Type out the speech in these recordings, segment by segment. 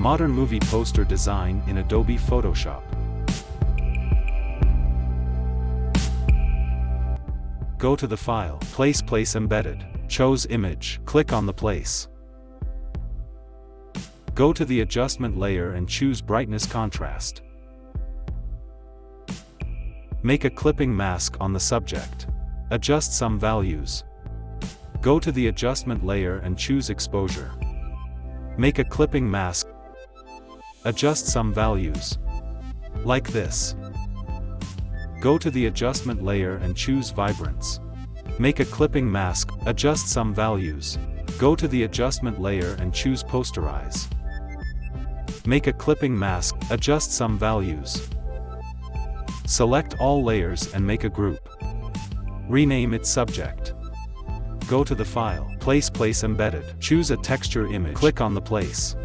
Modern movie poster design in Adobe Photoshop. Go to the file, place embedded, choose image, click on the place. Go to the adjustment layer and choose brightness contrast. Make a clipping mask on the subject. Adjust some values. Go to the adjustment layer and choose exposure. Make a clipping mask. Adjust some values. Like this. Go to the adjustment layer and choose vibrance. Make a clipping mask, adjust some values. Go to the adjustment layer and choose posterize. Make a clipping mask, adjust some values. Select all layers and make a group. Rename its subject. Go to the file, place embedded, choose a texture image, click on the place.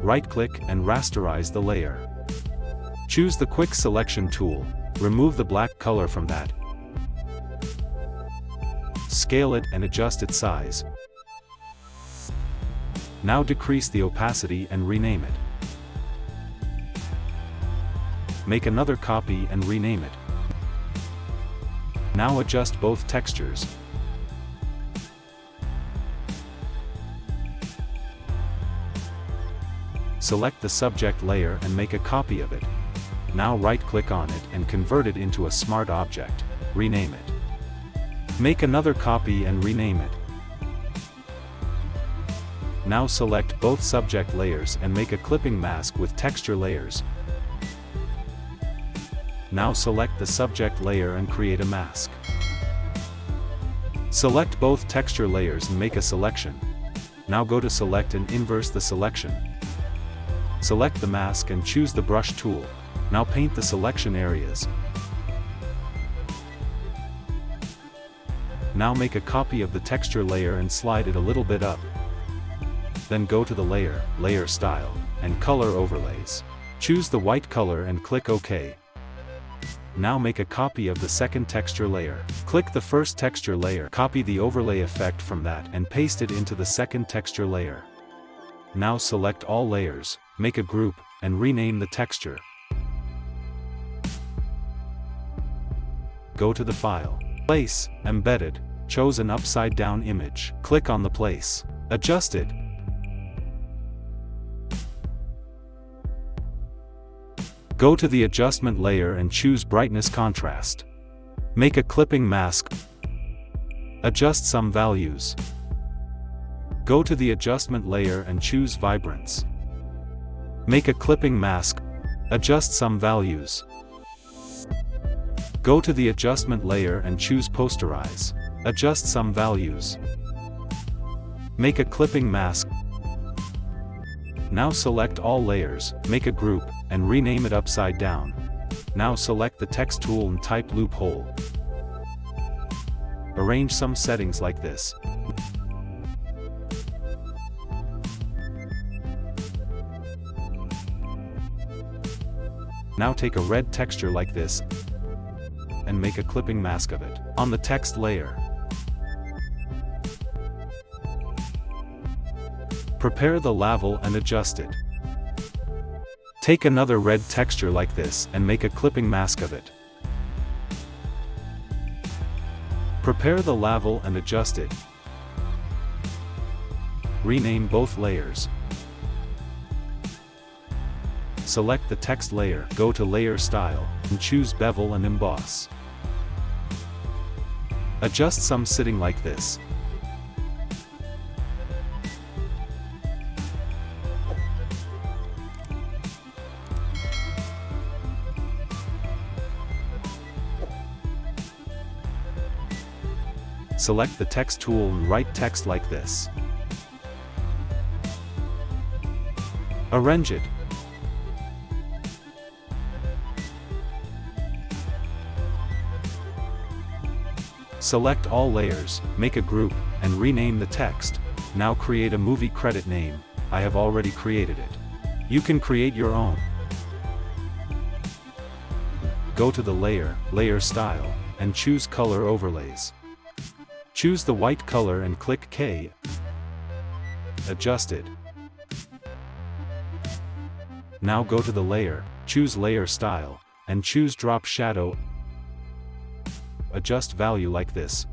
Right-click and rasterize the layer. Choose the quick selection tool, remove the black color from that. Scale it and adjust its size. Now decrease the opacity and rename it. Make another copy and rename it. Now adjust both textures. Select the subject layer and make a copy of it. Now right-click on it and convert it into a smart object. Rename it. Make another copy and rename it. Now select both subject layers and make a clipping mask with texture layers. Now select the subject layer and create a mask. Select both texture layers and make a selection. Now go to select and inverse the selection. Select the mask and choose the brush tool. Now paint the selection areas. Now make a copy of the texture layer and slide it a little bit up. Then go to the layer, layer style, and color overlays. Choose the white color and click OK. Now make a copy of the second texture layer. Click the first texture layer, copy the overlay effect from that and paste it into the second texture layer. Now select all layers, make a group, and rename the texture. Go to the file, place, embedded, choose an upside down image, click on the place, adjust it. Go to the adjustment layer and choose brightness contrast. Make a clipping mask. Adjust some values. Go to the adjustment layer and choose vibrance. Make a clipping mask. Adjust some values. Go to the adjustment layer and choose posterize. Adjust some values. Make a clipping mask. Now select all layers, make a group, and rename it upside down. Now select the text tool and type loophole. Arrange some settings like this. Now take a red texture like this and make a clipping mask of it on the text layer. Prepare the level and adjust it. Take another red texture like this and make a clipping mask of it. Prepare the level and adjust it. Rename both layers. Select the text layer, go to layer style, and choose bevel and emboss. Adjust some sitting like this. Select the text tool and write text like this. Arrange it. Select all layers, make a group, and rename the text. Now create a movie credit name. I have already created it. You can create your own. Go to the layer, layer style, and choose color overlays. Choose the white color and click K. Adjust it. Now go to the layer, choose layer style, and choose drop shadow. Adjust value like this.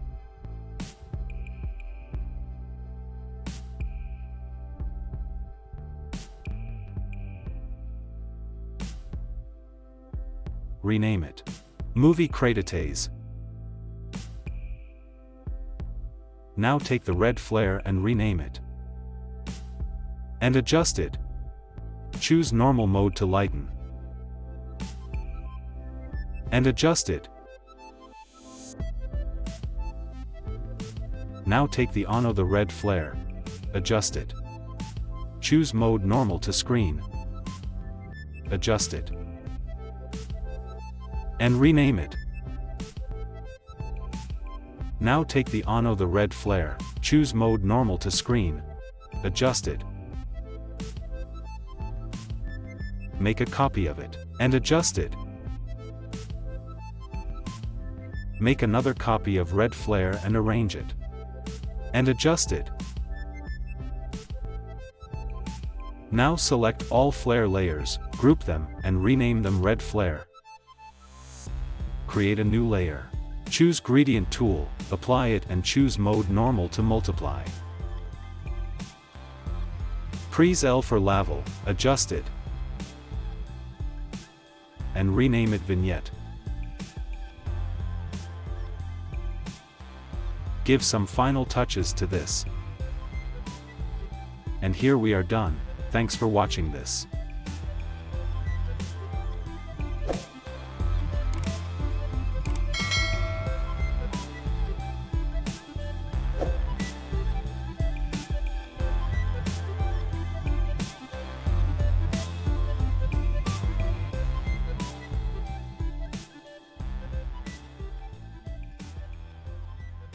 Rename it Movie Credits. Now take the red flare and rename it. And adjust it. Choose normal mode to lighten. And adjust it. Now take the ono the red flare. Adjust it. Choose mode normal to screen. Adjust it. And rename it. Now take the ono the red flare, choose mode normal to screen. Adjust it. Make a copy of it, and adjust it. Make another copy of red flare and arrange it. And adjust it. Now select all flare layers, group them, and rename them red flare. Create a new layer. Choose gradient tool, apply it and choose mode normal to multiply. Press L for level, adjust it. And rename it vignette. Give some final touches to this. And here we are done. Thanks for watching this.